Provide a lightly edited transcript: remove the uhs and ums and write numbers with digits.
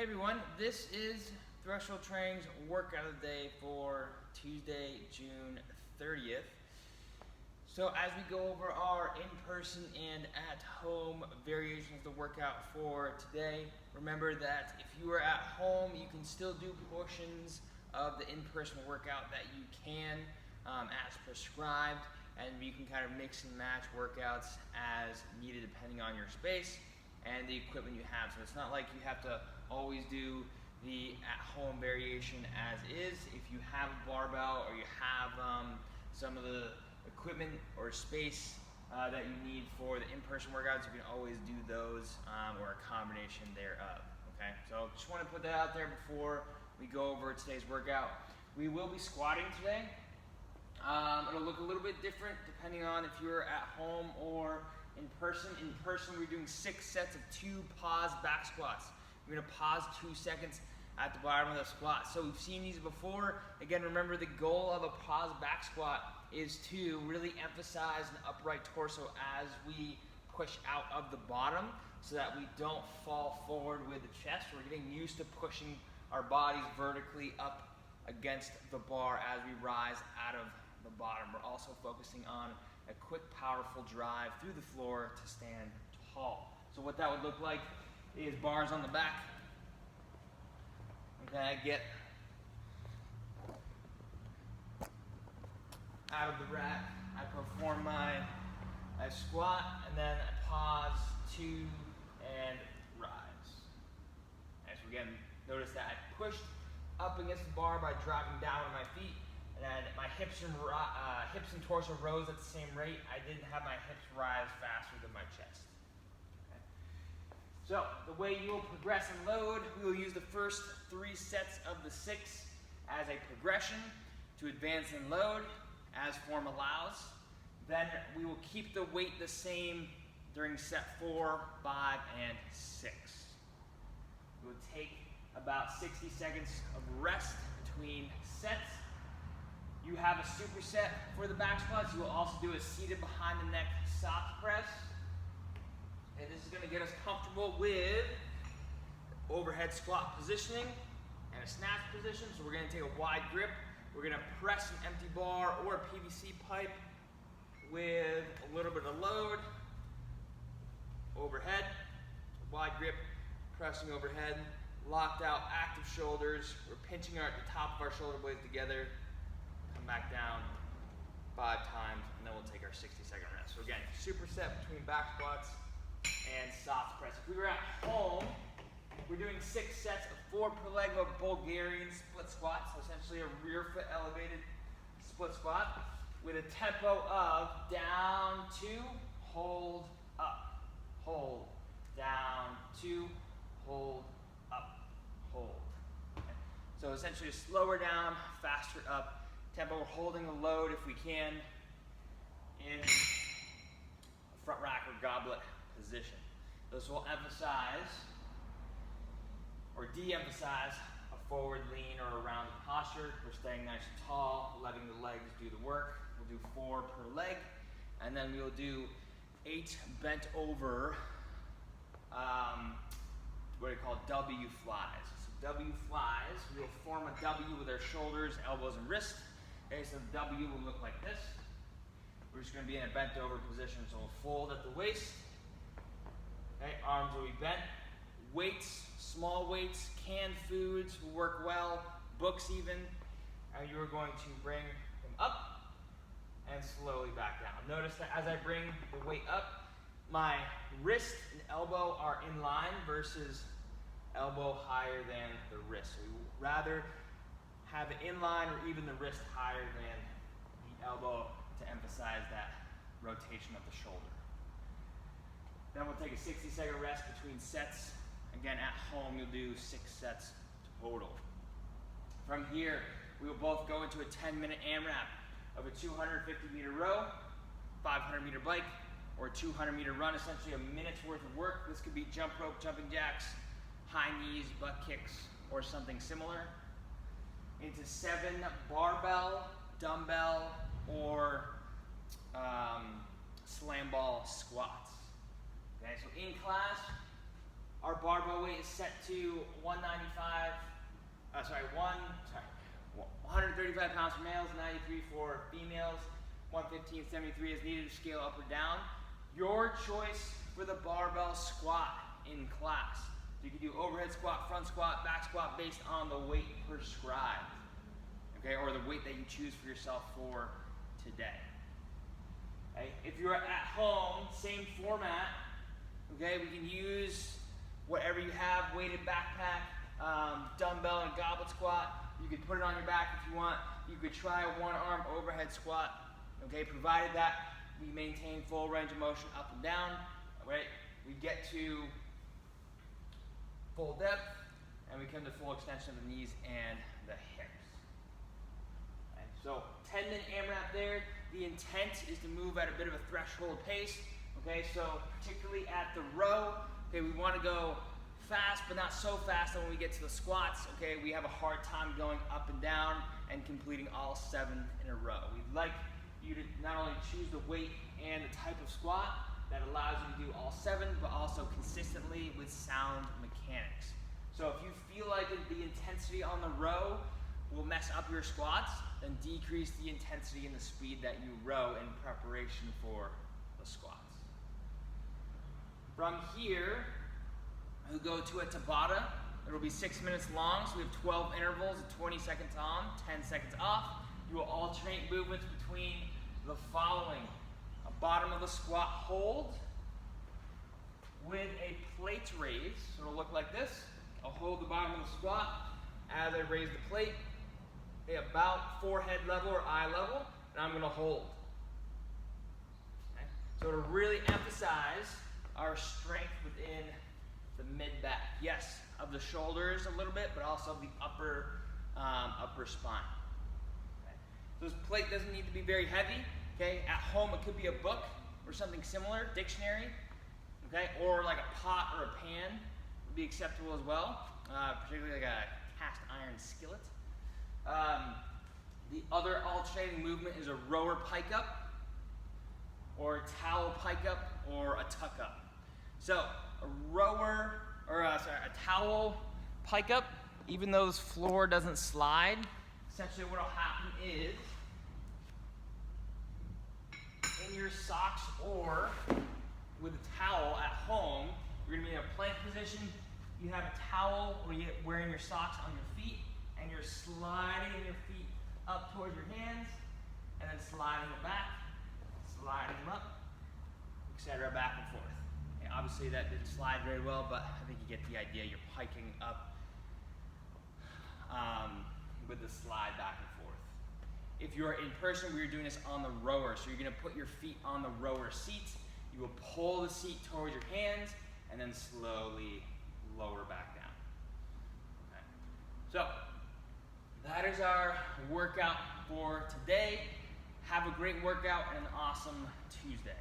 everyone, this is Threshold Training's workout of the day for Tuesday, June 30th. So as we go over our in-person and at-home variations of the workout for today, remember that if you are at home, you can still do portions of the in-person workout that you can as prescribed, and you can kind of mix and match workouts as needed depending on your space and the equipment you have. So it's not like you have to always do the at-home variation as is. If you have a barbell or you have some of the equipment or space that you need for the in-person workouts, you can always do those or a combination thereof. Okay, so just want to put that out there before we go over today's workout. We will be squatting today. It'll look a little bit different depending on if you're at home or in person. In person, we're doing 6 sets of 2 pause back squats. We're gonna pause 2 seconds at the bottom of the squat. So we've seen these before. Again, remember the goal of a pause back squat is to really emphasize an upright torso as we push out of the bottom so that we don't fall forward with the chest. We're getting used to pushing our bodies vertically up against the bar as we rise out of the bottom. We're also focusing on a quick, powerful drive through the floor to stand tall. So what that would look like is bars on the back. Okay, I get out of the rack, I perform my squat, and then I pause, 2, and rise. And so again, notice that I pushed up against the bar by driving down with my feet, and then my hips and torso rose at the same rate. I didn't have my hips rise faster than my chest. Okay. So the way you will progress and load, we will use the first 3 sets of the 6 as a progression to advance and load as form allows. Then we will keep the weight the same during set 4, 5, and 6. We will take about 60 seconds of rest between sets. You have a superset for the back squats. You will also do a seated behind the neck sock press. And this is going to get us comfortable with overhead squat positioning and a snatch position. So we're going to take a wide grip. We're going to press an empty bar or a PVC pipe with a little bit of load. Overhead, wide grip, pressing overhead, locked out, active shoulders. We're pinching at the top of our shoulder blades together. Come back down 5 times, and then we'll take our 60-second rest. So again, superset between back squats and soft press. If we were at home, we're doing 6 sets of 4 per leg of Bulgarian split squat. So essentially a rear foot elevated split squat with a tempo of down 2, hold, up, hold, down 2, hold, up, hold. Okay. So essentially slower down, faster up. Tempo, we're holding the load if we can in a front rack or goblet position. This will emphasize or de-emphasize a forward lean or a rounded posture. We're staying nice and tall, letting the legs do the work. We'll do 4 per leg, and then we will do 8 bent over, what we call W flies. So W flies, we will form a W with our shoulders, elbows, and wrists. Okay, so the W will look like this. We're just going to be in a bent over position, so we'll fold at the waist. Okay, arms will be bent. Weights, small weights, canned foods will work well, books even. And you are going to bring them up and slowly back down. Notice that as I bring the weight up, my wrist and elbow are in line versus elbow higher than the wrist. So we would rather have it in line or even the wrist higher than the elbow to emphasize that rotation of the shoulder. Then we'll take a 60-second rest between sets. Again, at home, you'll do 6 sets total. From here, we will both go into a 10-minute AMRAP of a 250-meter row, 500-meter bike, or a 200-meter run, essentially a minute's worth of work. This could be jump rope, jumping jacks, high knees, butt kicks, or something similar. Into 7 barbell, dumbbell, or slam ball squats. Okay, so in class, Our barbell weight is set to 135 pounds for males, 93 for females, 115, 73 is needed to scale up or down. Your choice for the barbell squat in class. So you can do overhead squat, front squat, back squat based on the weight prescribed, okay, or the weight that you choose for yourself for today. Okay? If you're at home, same format, okay, we can use whatever you have, weighted backpack, dumbbell and goblet squat. You could put it on your back if you want. You could try a one-arm overhead squat, okay, provided that we maintain full range of motion up and down, right? We get to full depth, and we come to full extension of the knees and the hips. Okay, so 10-minute AMRAP there. The intent is to move at a bit of a threshold pace, okay? So particularly at the row, okay, we want to go fast, but not so fast that when we get to the squats, okay, we have a hard time going up and down and completing all 7 in a row. We'd like you to not only choose the weight and the type of squat that allows you to do all 7, but also consistently with sound mechanics. So if you feel like the intensity on the row will mess up your squats, then decrease the intensity and the speed that you row in preparation for the squats. From here, we go to a Tabata. It will be 6 minutes long, so we have 12 intervals of 20 seconds on, 10 seconds off. You will alternate movements between the following: a bottom of the squat hold with a plate raise. So it'll look like this. I'll hold the bottom of the squat as I raise the plate, okay, about forehead level or eye level, and I'm going to hold. Okay? So to really emphasize our strength within the mid-back. Yes, of the shoulders a little bit, but also of the upper spine. Okay? So this plate doesn't need to be very heavy. Okay? At home, it could be a book or something similar, dictionary, okay, or like a pot or a pan would be acceptable as well, particularly like a cast iron skillet. The other alternating movement is a rower pike up, or a towel pike up, or a tuck up. So a rower, or a towel pike up, even though this floor doesn't slide, essentially what will happen is, in your socks or with a towel at home, you're going to be in a plank position. You have a towel where you're wearing your socks on your feet, and you're sliding your feet up towards your hands, and then sliding them back, sliding them up, etc., back and forth. Okay, obviously that didn't slide very well, but I think you get the idea. You're piking up with the slide back and forth. If you're in person, we're doing this on the rower. So you're going to put your feet on the rower seat. You will pull the seat towards your hands and then slowly lower back down. Okay. So that is our workout for today. Have a great workout and an awesome Tuesday.